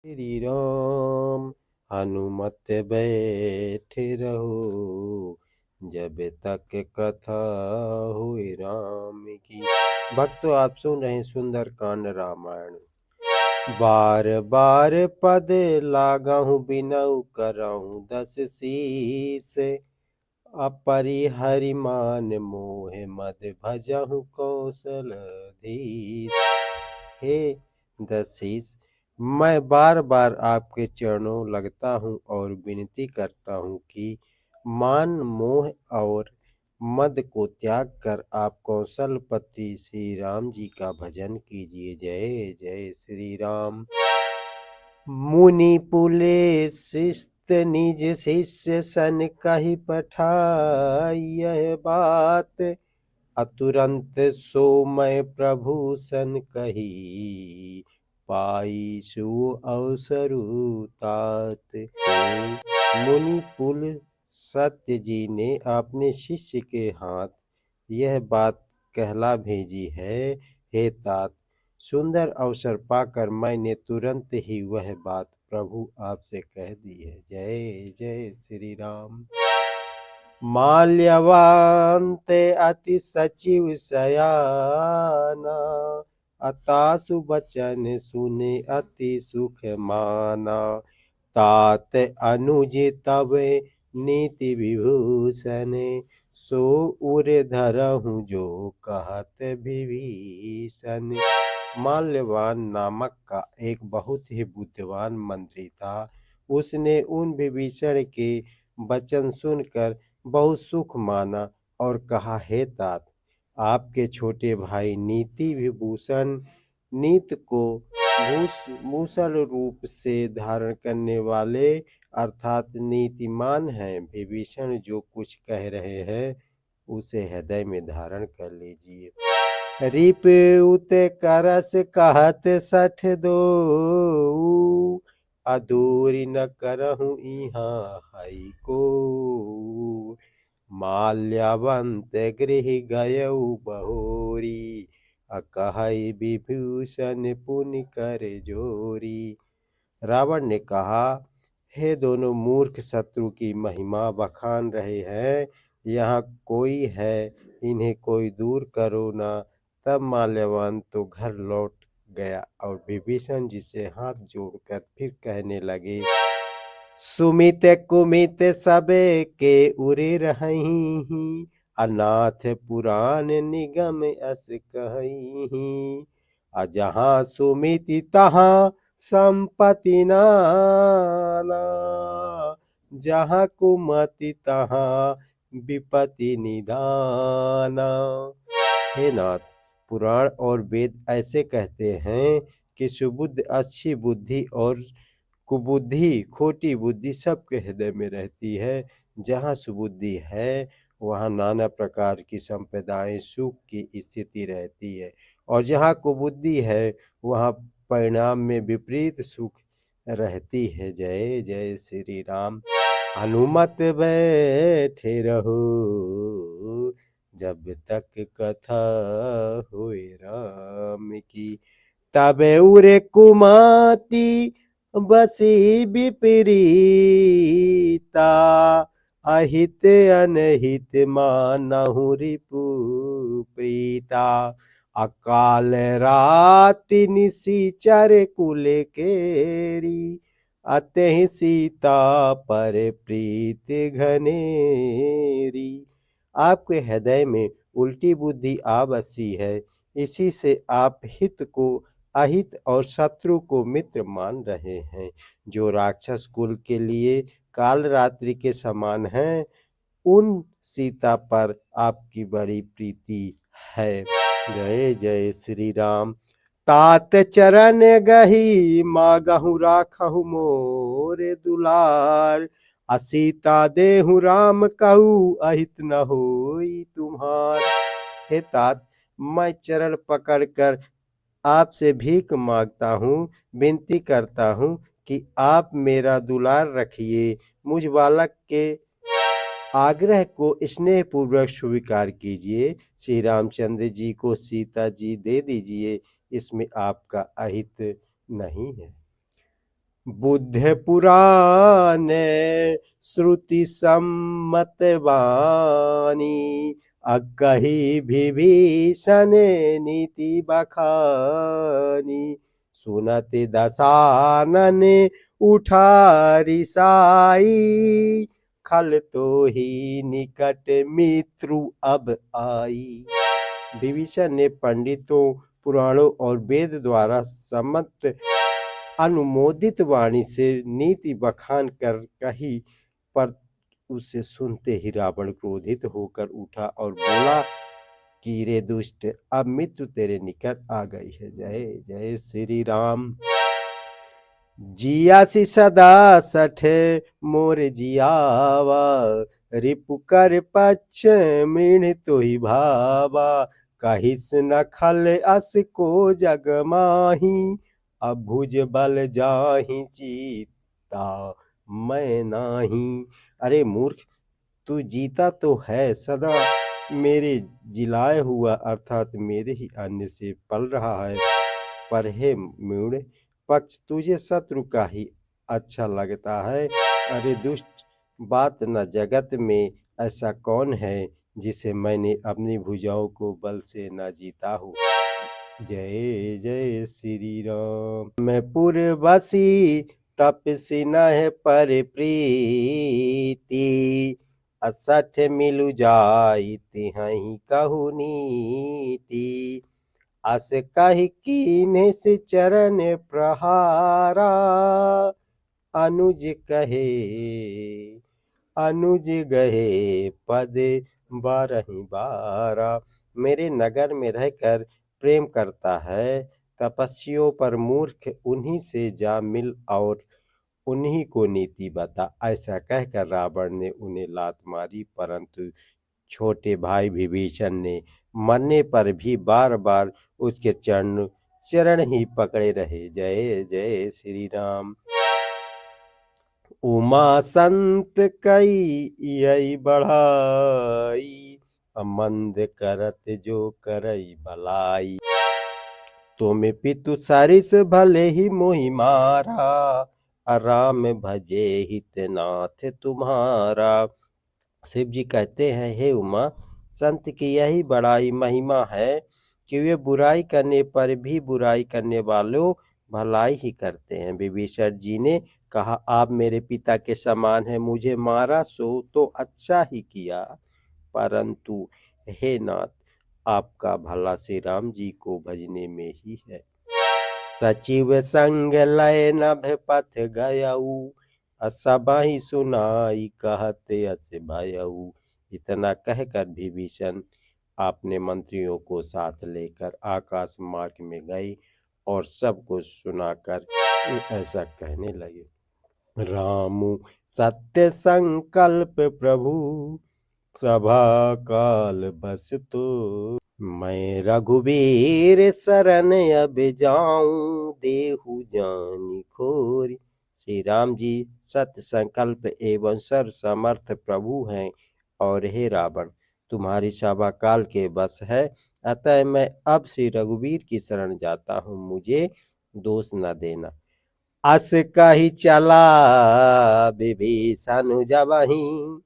श्री राम हनुमत बैठे रहो, जब तक कथा हुए राम की। भक्तों, आप सुन रहे हैं सुंदर कांड रामायण। बार बार पद लागाहूँ बिनऊ कराहूँ दस शीस, अपरिहरिमान मोह मद भजहु कौशलधीश। हे दशीस, मैं बार बार आपके चरणों लगता हूँ और विनती करता हूँ कि मान मोह और मद को त्याग कर आप कौशलपति श्री राम जी का भजन कीजिए। जय जय श्री राम। मुनि पुलसित निज शिष्य सन कहि पठाई, यह बात अतुरंत सो मैं प्रभु सन कही, पाई सु अवसरु तात। मुनि पुल सत्य जी ने अपने शिष्य के हाथ यह बात कहला भेजी है, हे तात, सुंदर अवसर पाकर मैंने तुरंत ही वह बात प्रभु आपसे कह दी है। जय जय श्री राम। माल्यवांत अति सचिव सयाना, अतासु बचन सुने अति सुख माना। तात अनुज तब नीति विभूषण, सो उर धरहूँ जो कहत विभीषण। माल्यवान नामक का एक बहुत ही बुद्धिमान मंत्री था। उसने उन विभीषण के वचन सुनकर बहुत सुख माना और कहा, हे तात, आपके छोटे भाई नीति विभूषण नीत को भूषण रूप से धारण करने वाले अर्थात नीतिमान हैं। विभीषण जो कुछ कह रहे हैं उसे हृदय में धारण कर लीजिए। रिप उत करस कहत सठ दो, अदूरी न करहूँ इहाँ हई को। माल्यवंत गृह गयऊ बहोरी, अकहई विभूषण पुनि कर जोरी। रावण ने कहा, हे दोनों मूर्ख शत्रु की महिमा बखान रहे हैं, यहाँ कोई है, इन्हें कोई दूर करो ना। तब माल्यवान तो घर लौट गया और विभीषण जी से हाथ जोड़कर फिर कहने लगे, सुमित कुमित सबे के उरे रही, अनाथ पुराण निगम अस कही। अजहाँ सुमिति तहाँ संपत्ति नाना, जहाँ कुमति तहाँ विपत्ति निदाना। हे नाथ, पुराण और वेद ऐसे कहते हैं कि सुबुद्धि अच्छी बुद्धि और कुबुद्धि खोटी बुद्धि सबके हृदय में रहती है। जहाँ सुबुद्धि है वहाँ नाना प्रकार की संपदाएं सुख की स्थिति रहती है, और जहाँ कुबुद्धि है वहाँ परिणाम में विपरीत सुख रहती है। जय जय श्री राम। हनुमत बैठे रहो, जब तक कथा होए राम की। तबे उरे कुमाती बसी विपरीता, अहित अनहित मानहु रिपु प्रीता। अकाल राति निशिचर कुल केरी, अतहि सीता पर प्रीत घनेरी। आपके हृदय में उल्टी बुद्धि आ बसी है, इसी से आप हित को अहित और शत्रु को मित्र मान रहे हैं। जो राक्षस कुल के लिए काल रात्रि के समान हैं, उन सीता पर आपकी बड़ी प्रीति है। जय जय श्री राम। तात चरण गही मागहु राखहु मोरे दुलार, असीता देहु राम कहू अहित न होई तुम्हार। हे तात, मैं चरण पकड़कर आपसे भीख मांगता हूँ, विनती करता हूँ कि आप मेरा दुलार रखिए। मुझ बालक के आग्रह को स्नेह पूर्वक स्वीकार कीजिए। श्री रामचंद्र जी को सीता जी दे दीजिए, इसमें आपका अहित नहीं है। बुद्ध पुराण श्रुति सम्मत वाणी, अकही विभीषण नीति बखानी। सुनत दसानन उठा रिसाई, खल तो ही निकट मित्रु अब आई। विभीषण ने पंडितों, पुराणों और वेद द्वारा सम्मत अनुमोदित वाणी से नीति बखान कर कही, पर उसे सुनते ही रावण क्रोधित होकर उठा और बोला कि रे दुष्ट, अब मृत्यु तेरे निकट आ गई है। जय जय श्री राम। जियासी सदा सठ मोर जियावा, रिपु कर पक्ष मृण तो ही भावा। कहिस न खल अस को जग माही, अब भुज बल जाहि जीता मैं नाही। अरे मूर्ख, तू जीता तो है, सदा मेरे जिलाए हुआ अर्थात मेरे ही अन्न से पल रहा है, पर हे मूढ़, पक्ष तुझे शत्रु का ही अच्छा लगता है। अरे दुष्ट, बात न जगत में ऐसा कौन है जिसे मैंने अपनी भुजाओं को बल से न जीता हो। जय जय श्री राम। मैं पुरबसी तपसी नह पर प्रीति, असठ मिलु जाई तिहहि कहु नीति। अस कहि कीन्हे से चरण प्रहारा, अनुज कहे अनुज गहे पद बारहि बारा। मेरे नगर में रहकर प्रेम करता है, तपस्वियों पर मूर्ख, उन्हीं से जा मिल और उन्हीं को नीति बता। ऐसा कहकर रावण ने उन्हें लात मारी, परंतु छोटे भाई विभीषण ने मरने पर भी बार बार उसके चरण ही पकड़े रहे। जय जय श्री राम। उमा संत कई यही बढ़ाई, मंद करत जो करई भलाई। तुम पितु सरिस भले ही मोहि मारा, राम भजे हितनाथ तुम्हारा। शिव जी कहते हैं, हे उमा, संत की यही बड़ाई महिमा है कि वे बुराई करने पर भी बुराई करने वालों भलाई ही करते हैं। विभीषण जी ने कहा, आप मेरे पिता के समान हैं, मुझे मारा सो तो अच्छा ही किया, परंतु हे नाथ, आपका भला श्री राम जी को भजने में ही है। सचिव संग लय नभ पथ गयऊ, सबहि सुनाई कहते अस भयऊ। इतना कहकर विभीषण अपने मंत्रियों को साथ लेकर आकाश मार्ग में गए और सबको सुनाकर ऐसा कहने लगे, रामु सत्य संकल्प प्रभु, सभा काल बस तो। मैं रघुबीर शरण अब जाऊं, देहु जानी खोरी। श्री राम जी सत्य संकल्प एवं सर्व समर्थ प्रभु हैं, और हे रावण, तुम्हारी सभा काल के बस है, अतः मैं अब श्री रघुबीर की शरण जाता हूँ, मुझे दोष न देना। अस कही चला विभीषण जबहि,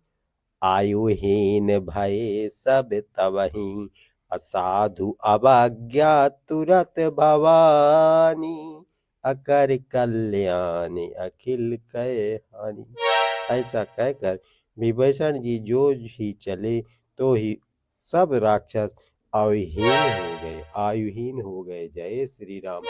आयुहीन भय सब तबहि। असाधु अवज्ञा तुरत भवानी, अकर कल्याण अखिल कै हानि। ऐसा कहकर विभीषण जी जो ही चले तो ही सब राक्षस आयुहीन हो गए। जय श्री राम।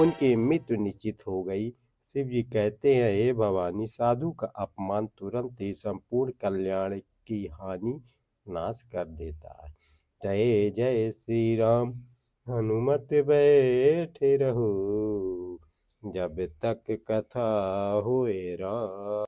उनकी मृत्यु निश्चित हो गई। शिव जी कहते हैं, हे भवानी, साधु का अपमान तुरंत ही संपूर्ण कल्याण की हानि नाश कर देता है। जय जय श्री राम। हनुमत बैठे रहो, जब तक कथा होए राम।